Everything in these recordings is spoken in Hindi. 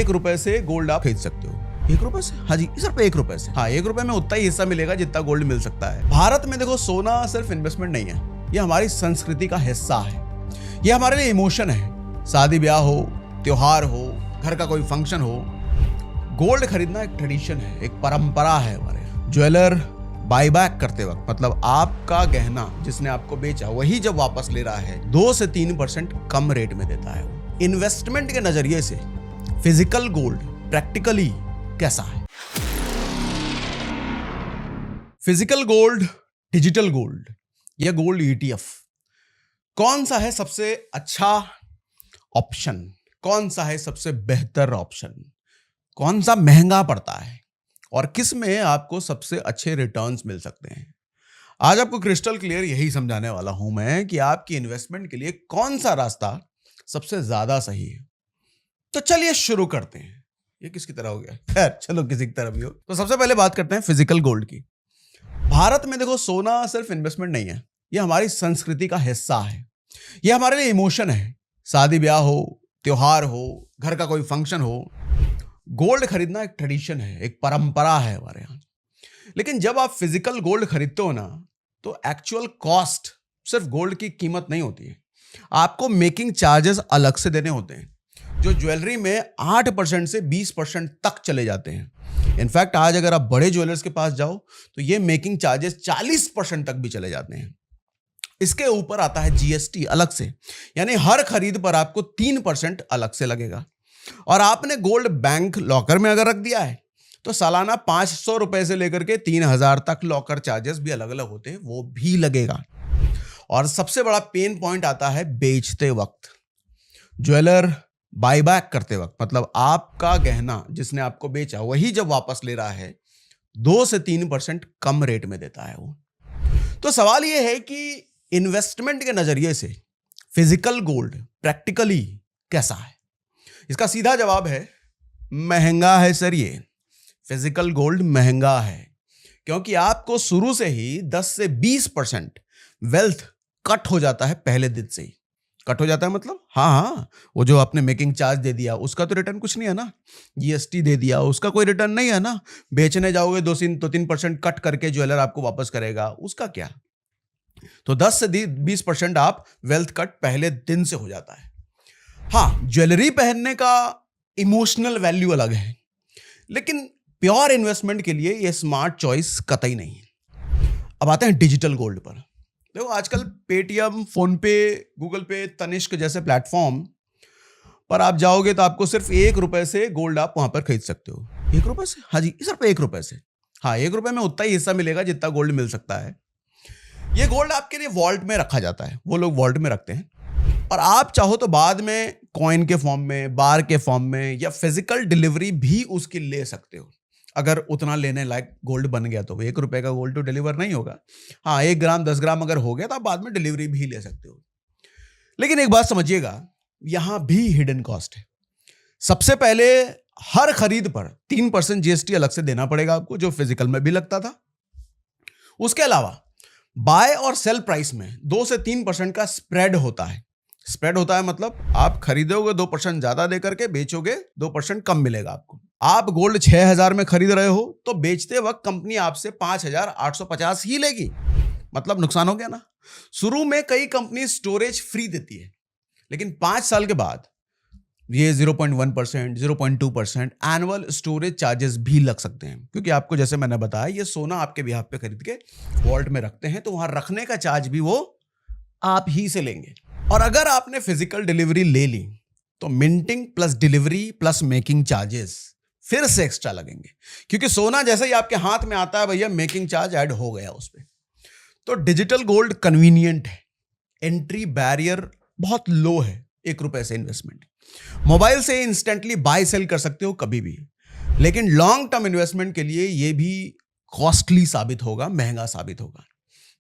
₹1 से गोल्ड आप खरीद सकते हो। ₹1 से? हाँ जी, सिर्फ ₹1 से। हाँ, ₹1 में उतना ही हिस्सा मिलेगा जितना गोल्ड मिल सकता है। भारत में देखो, सोना सिर्फ इन्वेस्टमेंट नहीं है, ये हमारी संस्कृति का हिस्सा है। ये हमारे लिए इमोशन है। शादी ब्याह हो, त्योहार हो, घर का कोई फंक्शन हो, गोल्ड खरीदना एक ट्रेडिशन है, एक परंपरा है हमारे यहाँ। ज्वेलर बाईबैक करते वक्त, मतलब आपका गहना जिसने आपको बेचा वही जब वापस ले रहा है, 2 से 3% कम रेट में देता है। इन्वेस्टमेंट के नजरिए से फिजिकल गोल्ड प्रैक्टिकली कैसा है? फिजिकल गोल्ड, डिजिटल गोल्ड या गोल्ड ETF, कौन सा है सबसे अच्छा ऑप्शन? कौन सा है सबसे बेहतर ऑप्शन? कौन सा महंगा पड़ता है और किस में आपको सबसे अच्छे रिटर्न्स मिल सकते हैं? आज आपको क्रिस्टल क्लियर यही समझाने वाला हूं मैं कि आपकी इन्वेस्टमेंट के लिए कौन सा रास्ता सबसे ज्यादा सही है। तो चलिए शुरू करते हैं। ये किसकी तरह हो गया? खैर चलो, किसी की तरह भी हो। तो सबसे पहले बात करते हैं फिजिकल गोल्ड की। भारत में देखो, सोना सिर्फ इन्वेस्टमेंट नहीं है, ये हमारी संस्कृति का हिस्सा है। ये हमारे लिए इमोशन है। शादी ब्याह हो, त्योहार हो, घर का कोई फंक्शन हो, गोल्ड खरीदना एक ट्रेडिशन है, एक परंपरा है हमारे यहाँ। लेकिन जब आप फिजिकल गोल्ड खरीदते हो ना, तो एक्चुअल कॉस्ट सिर्फ गोल्ड की कीमत नहीं होती है, आपको मेकिंग चार्जेस अलग से देने होते हैं, जो ज्वेलरी में 8% से 20% तक चले जाते हैं। इनफैक्ट आज अगर आप बड़े ज्वेलर्स के पास जाओ तो ये मेकिंग चार्जेस 40% तक भी चले जाते हैं। इसके ऊपर आता है GST अलग से, यानी हर खरीद पर आपको 3% अलग से लगेगा। और आपने गोल्ड बैंक लॉकर में अगर रख दिया है तो सालाना ₹500 से लेकर के 3000 तक लॉकर चार्जेस भी अलग अलग होते हैं, वो भी लगेगा। और सबसे बड़ा पेन पॉइंट आता है बेचते वक्त। ज्वेलर बाईबैक करते वक्त, मतलब आपका गहना जिसने आपको बेचा वही जब वापस ले रहा है, 2 से 3% कम रेट में देता है वो। तो सवाल यह है कि इन्वेस्टमेंट के नजरिए से फिजिकल गोल्ड प्रैक्टिकली कैसा है? इसका सीधा जवाब है महंगा है सर। ये फिजिकल गोल्ड महंगा है क्योंकि आपको शुरू से ही 10 से 20% वेल्थ कट हो जाता है, पहले दिन से ही कट हो जाता है। मतलब हाँ, वो जो आपने मेकिंग चार्ज दे दिया उसका तो रिटर्न कुछ नहीं है ना, GST दे दिया उसका कोई रिटर्न नहीं है ना, बेचने जाओगे 2-3% कट करके ज्वेलर आपको वापस करेगा, उसका क्या? तो 10 से 20% आप वेल्थ कट पहले दिन से हो जाता है। हाँ, ज्वेलरी पहनने का इमोशनल वैल्यू अलग है, लेकिन प्योर इन्वेस्टमेंट के लिए यह स्मार्ट चॉइस कतई नहीं है। अब आते हैं डिजिटल गोल्ड पर। देखो, आजकल पेटीएम, फोनपे, गूगल पे, तनिष्क जैसे प्लेटफॉर्म पर आप जाओगे तो आपको सिर्फ ₹1 से गोल्ड आप वहां पर खरीद सकते हो। ₹1 से? हाँ जी, सिर्फ ₹1 से। हाँ, ₹1 में उतना ही हिस्सा मिलेगा जितना गोल्ड मिल सकता है। ये गोल्ड आपके लिए वॉल्ट में रखा जाता है, वो लोग वॉल्ट में रखते हैं, और आप चाहो तो बाद में कॉइन के फॉर्म में, बार के फॉर्म में या फिजिकल डिलीवरी भी उसकी ले सकते हो। अगर उतना लेने लायक गोल्ड बन गया तो ₹1 का गोल्ड तो डिलीवर नहीं होगा। हाँ, 1 ग्राम 10 ग्राम अगर हो गया तो आप बाद में डिलीवरी भी ले सकते हो। लेकिन एक बात समझिएगा, यहां भी हिडन कॉस्ट है। सबसे पहले हर खरीद पर 3% GST अलग से देना पड़ेगा आपको, जो फिजिकल में भी लगता था। उसके अलावा बाय और सेल प्राइस में 2 से 3% का स्प्रेड होता है। स्प्रेड होता है मतलब आप खरीदोगे 2% ज्यादा देकर के, बेचोगे 2% कम मिलेगा आपको। आप गोल्ड 6000 में खरीद रहे हो तो बेचते वक्त कंपनी आपसे 5850 ही लेगी, मतलब नुकसान हो गया ना। शुरू में कई कंपनी स्टोरेज फ्री देती है, लेकिन 5 साल के बाद ये 0.1%, 0.2% एनुअल स्टोरेज चार्जेस भी लग सकते हैं, क्योंकि आपको जैसे मैंने बताया ये सोना आपके बिहाफ पे खरीद के वॉल्ट में रखते हैं, तो वहां रखने का चार्ज भी वो आप ही से लेंगे। और अगर आपने फिजिकल डिलीवरी ले ली तो minting plus delivery plus making charges फिर से एक्स्ट्रा लगेंगे, क्योंकि सोना जैसे ही आपके हाथ में आता है भैया, मेकिंग चार्ज ऐड हो गया उस पर। तो डिजिटल गोल्ड कन्वीनियंट है, एंट्री बैरियर बहुत लो है, ₹1 से इन्वेस्टमेंट, मोबाइल से इंस्टेंटली बाय सेल कर सकते हो कभी भी। लेकिन लॉन्ग टर्म इन्वेस्टमेंट के लिए यह भी कॉस्टली साबित होगा, महंगा साबित होगा,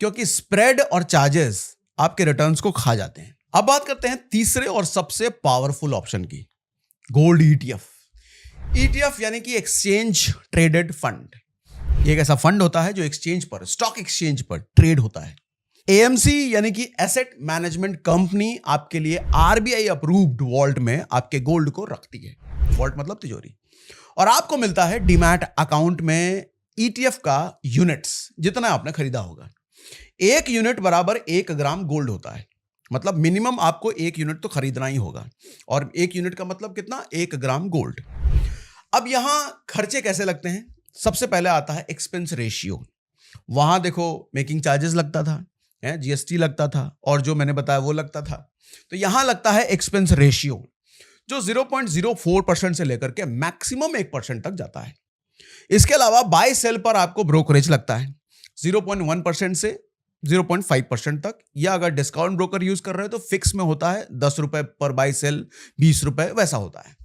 क्योंकि स्प्रेड और चार्जेस आपके रिटर्न्स को खा जाते हैं। अब बात करते हैं तीसरे और सबसे पावरफुल ऑप्शन की, गोल्ड ETF यानी कि एक्सचेंज ट्रेडेड फंड। ये एक ऐसा फंड होता है जो एक्सचेंज पर, स्टॉक एक्सचेंज पर ट्रेड होता है। AMC यानी कि एसेट मैनेजमेंट कंपनी आपके लिए RBI अप्रूव्ड वॉल्ट में आपके गोल्ड को रखती है। वॉल्ट मतलब तिजोरी। और आपको मिलता है डीमैट अकाउंट में ETF का यूनिट्स, जितना आपने खरीदा होगा। 1 यूनिट बराबर 1 ग्राम गोल्ड होता है, मतलब मिनिमम आपको 1 यूनिट तो खरीदना ही होगा। और 1 यूनिट का मतलब कितना, 1 ग्राम गोल्ड। अब यहां खर्चे कैसे लगते हैं? सबसे पहले आता है एक्सपेंस रेशियो। वहां देखो मेकिंग चार्जेस लगता था, GST लगता था, और जो मैंने बताया वो लगता था। तो यहां लगता है एक्सपेंस रेशियो, जो 0.04% से लेकर के मैक्सिमम 1% तक जाता है। इसके अलावा बाय सेल पर आपको ब्रोकरेज लगता है 0.1% से 0.5% तक, या अगर डिस्काउंट ब्रोकर यूज कर रहे हो तो फिक्स में होता है 10 रुपए पर बाय सेल, 20 रुपए, वैसा होता है।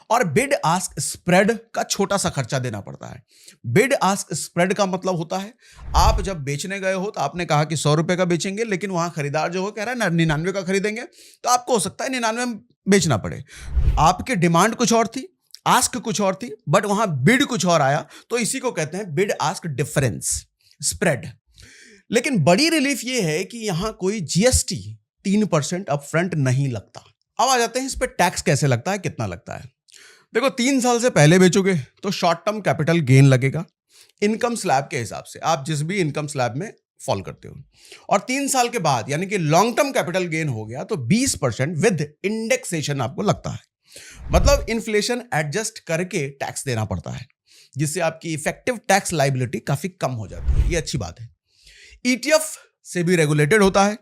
और बिड आस्क स्प्रेड का छोटा सा खर्चा देना पड़ता है। बिड आस्क स्प्रेड का मतलब होता है, आप जब बेचने गए हो तो आपने कहा कि 100 रुपए का बेचेंगे, लेकिन वहां खरीदार जो हो कह रहा है 99 का खरीदेंगे, तो आपको हो सकता है 99 में बेचना पड़े। आपकी डिमांड कुछ और थी, आस्क कुछ और थी, बट वहां बिड कुछ और आया, तो इसी को कहते हैं बिड आस्क डिफरेंस, स्प्रेड। लेकिन बड़ी रिलीफ ये है कि यहां कोई GST 3% अपफ्रंट नहीं लगता। अब आ जाते हैं इस पे टैक्स कैसे लगता है, कितना लगता है। देखो 3 साल से पहले बेचोगे तो शॉर्ट टर्म कैपिटल गेन लगेगा इनकम स्लैब के हिसाब से, आप जिस भी इनकम स्लैब में फॉल करते हो। और 3 साल के बाद यानी कि लॉन्ग टर्म कैपिटल गेन हो गया तो 20% विद इंडेक्सेशन आपको लगता है, मतलब इन्फ्लेशन एडजस्ट करके टैक्स देना पड़ता है, जिससे आपकी इफेक्टिव टैक्स लाइबिलिटी काफी कम हो जाती है। ये अच्छी बात है। ETF से भी रेगुलेटेड होता है,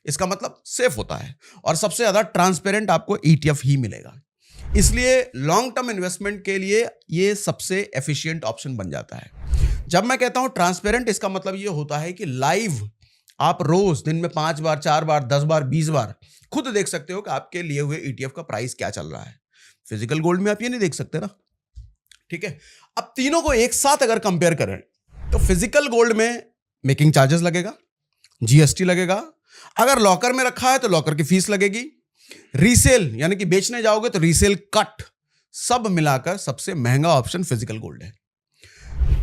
इसका मतलब सेफ होता है, और सबसे ज्यादा ट्रांसपेरेंट आपको ETF ही मिलेगा। इसलिए लॉन्ग टर्म इन्वेस्टमेंट के लिए ये सबसे एफिशिएंट ऑप्शन बन जाता है। जब मैं कहता हूं ट्रांसपेरेंट, इसका मतलब ये होता है कि लाइव आप रोज दिन में 5 बार, 4 बार, 10 बार, 20 बार खुद देख सकते हो कि आपके लिए हुए ETF का प्राइस क्या चल रहा है। फिजिकल गोल्ड में आप ये नहीं देख सकते ना, ठीक है। अब तीनों को एक साथ अगर कंपेयर करें तो फिजिकल गोल्ड में मेकिंग चार्जेस लगेगा, GST लगेगा, अगर लॉकर में रखा है तो लॉकर की फीस लगेगी, रीसेल यानी कि बेचने जाओगे तो रीसेल कट, सब मिलाकर सबसे महंगा ऑप्शन फिजिकल गोल्ड है।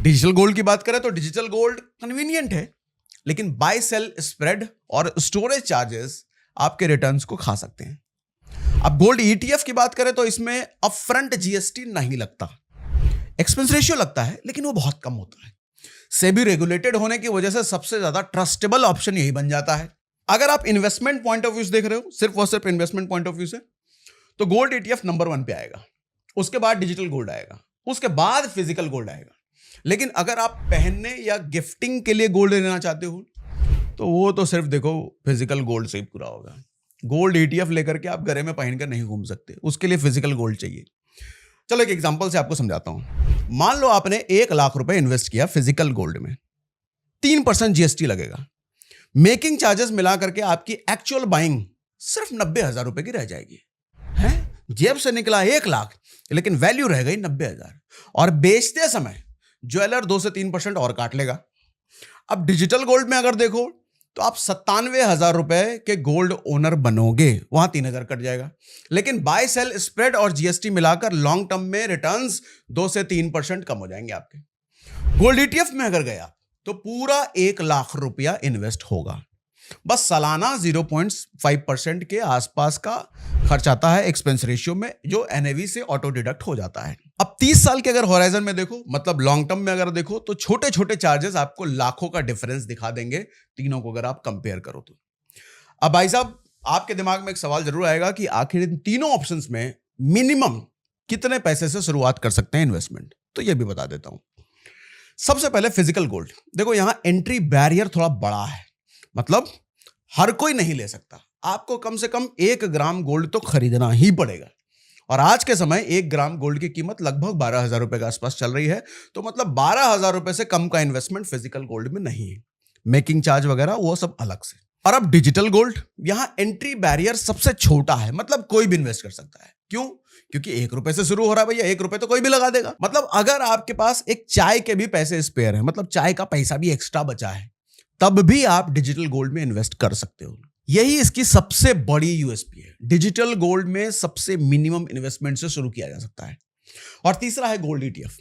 डिजिटल गोल्ड की बात करें तो डिजिटल गोल्ड कन्वीनियंट है, लेकिन बाय सेल स्प्रेड और स्टोरेज चार्जेस आपके रिटर्न्स को खा सकते हैं। अब गोल्ड ETF की बात करें तो इसमें अपफ्रंट GST नहीं लगता, एक्सपेंस रेशियो लगता है, लेकिन वो बहुत कम होता है। सेबी रेगुलेटेड होने की वजह से सबसे ज्यादा ट्रस्टेबल ऑप्शन यही बन जाता है। अगर आप इन्वेस्टमेंट पॉइंट ऑफ व्यू से देख रहे हो, सिर्फ और सिर्फ इन्वेस्टमेंट पॉइंट ऑफ व्यू से, तो गोल्ड ETF नंबर 1 पे आएगा, उसके बाद डिजिटल गोल्ड आएगा, उसके बाद फिजिकल गोल्ड आएगा। लेकिन अगर आप पहनने या गिफ्टिंग के लिए गोल्ड लेना चाहते हो तो वो तो सिर्फ देखो फिजिकल गोल्ड से ही पूरा होगा। गोल्ड ETF लेकर के आप घरे में पहनकर नहीं घूम सकते, उसके लिए फिजिकल गोल्ड चाहिए। चलो एक एग्जांपल से आपको समझाता हूं। मान लो आपने 1 लाख रुपए इन्वेस्ट किया फिजिकल गोल्ड में, 3% GST लगेगा, मेकिंग चार्जेस मिला करके आपकी एक्चुअल बाइंग सिर्फ 90,000 रुपए की रह जाएगी। हैं? जेब से निकला 1 लाख, लेकिन वैल्यू रह गई 90,000, और बेचते समय ज्वेलर 2 से 3% और काट लेगा। अब डिजिटल गोल्ड में अगर देखो तो आप 97,000 रुपए के गोल्ड ओनर बनोगे, वहां 3,000 कट जाएगा, लेकिन बाय सेल स्प्रेड और GST मिलाकर लॉन्ग टर्म में रिटर्न्स 2 से 3% कम हो जाएंगे आपके। गोल्ड ETF में अगर गया तो पूरा 1 लाख रुपया इन्वेस्ट होगा, बस सालाना 0.5% के आसपास का खर्च आता है एक्सपेंस रेशियो में, जो NAV से ऑटो डिडक्ट हो जाता है। अब 30 साल के अगर होराइजन में देखो, मतलब लॉन्ग टर्म में अगर देखो, तो छोटे छोटे चार्जेस आपको लाखों का डिफरेंस दिखा देंगे तीनों को अगर आप कंपेयर करो तो। अब भाई साहब आपके दिमाग में एक सवाल जरूर आएगा कि आखिर इन तीनों ऑप्शंस में मिनिमम कितने पैसे से शुरुआत कर सकते हैं इन्वेस्टमेंट, तो ये भी बता देता हूं। सबसे पहले फिजिकल गोल्ड, देखो यहां एंट्री बैरियर थोड़ा बड़ा है, मतलब हर कोई नहीं ले सकता, आपको कम से कम 1 ग्राम गोल्ड तो खरीदना ही पड़ेगा। और आज के समय 1 ग्राम गोल्ड की कीमत लगभग 12,000 रुपए के आसपास चल रही है, तो मतलब 12,000 रुपए से कम का इन्वेस्टमेंट फिजिकल गोल्ड में नहीं है, मेकिंग चार्ज वगैरह वो सब अलग से। और अब डिजिटल गोल्ड, यहां एंट्री बैरियर सबसे छोटा है, मतलब कोई भी इन्वेस्ट कर सकता है। क्यों? क्योंकि 1 रुपए से शुरू हो रहा है भैया, 1 रुपए तो कोई भी लगा देगा। मतलब अगर आपके पास एक चाय के भी पैसे स्पेयर है, मतलब चाय का पैसा भी एक्स्ट्रा बचा है, तब भी आप डिजिटल गोल्ड में इन्वेस्ट कर सकते हो। यही इसकी सबसे बड़ी USP है। डिजिटल गोल्ड में सबसे मिनिमम इन्वेस्टमेंट से शुरू किया जा सकता है। और तीसरा है गोल्ड ETF,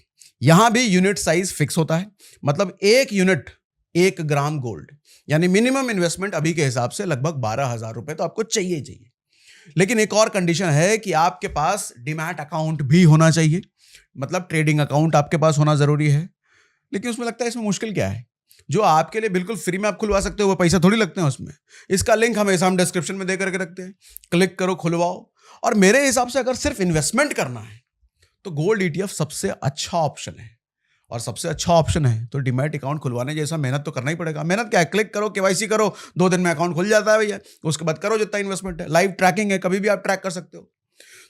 यहां भी यूनिट साइज फिक्स होता है, मतलब 1 यूनिट 1 ग्राम गोल्ड, यानी मिनिमम इन्वेस्टमेंट अभी के हिसाब से लगभग 12,000 रुपए तो आपको चाहिए। लेकिन एक और कंडीशन है कि आपके पास डीमैट अकाउंट भी होना चाहिए, मतलब ट्रेडिंग अकाउंट आपके पास होना जरूरी है। लेकिन उसमें लगता है इसमें मुश्किल क्या है, जो आपके लिए बिल्कुल फ्री में आप खुलवा सकते हो वो पैसा थोड़ी लगते हैं उसमें। इसका लिंक हमेशा हम डिस्क्रिप्शन में दे करके रखते हैं, क्लिक करो खुलवाओ। और मेरे हिसाब से अगर सिर्फ इन्वेस्टमेंट करना है तो गोल्ड ईटीएफ सबसे अच्छा ऑप्शन है। और सबसे अच्छा ऑप्शन है तो डीमैट अकाउंट खुलवाने जैसा मेहनत तो करना ही पड़ेगा। मेहनत क्या है, क्लिक करो, केवाईसी करो, 2 दिन में अकाउंट खुल जाता है भैया। उसके बाद करो जितना इन्वेस्टमेंट है, लाइव ट्रैकिंग है, कभी भी आप ट्रैक कर सकते हो।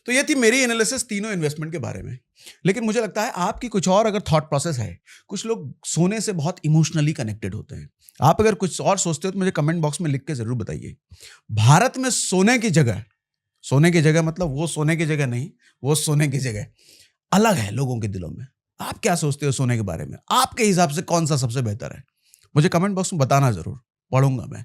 तो ये थी मेरी एनालिसिस तीनों इन्वेस्टमेंट के बारे में। लेकिन मुझे लगता है आपकी कुछ और अगर थॉट प्रोसेस है, कुछ लोग सोने से बहुत इमोशनली कनेक्टेड होते हैं। आप अगर कुछ और सोचते हो तो मुझे कमेंट बॉक्स में लिख के जरूर बताइए। भारत में सोने की जगह मतलब वो सोने की जगह नहीं, वो सोने की जगह अलग है लोगों के दिलों में। आप क्या सोचते हो सोने के बारे में? आपके हिसाब से कौन सा सबसे बेहतर है? मुझे कमेंट बॉक्स में बताना जरूर, पढ़ूंगा मैं।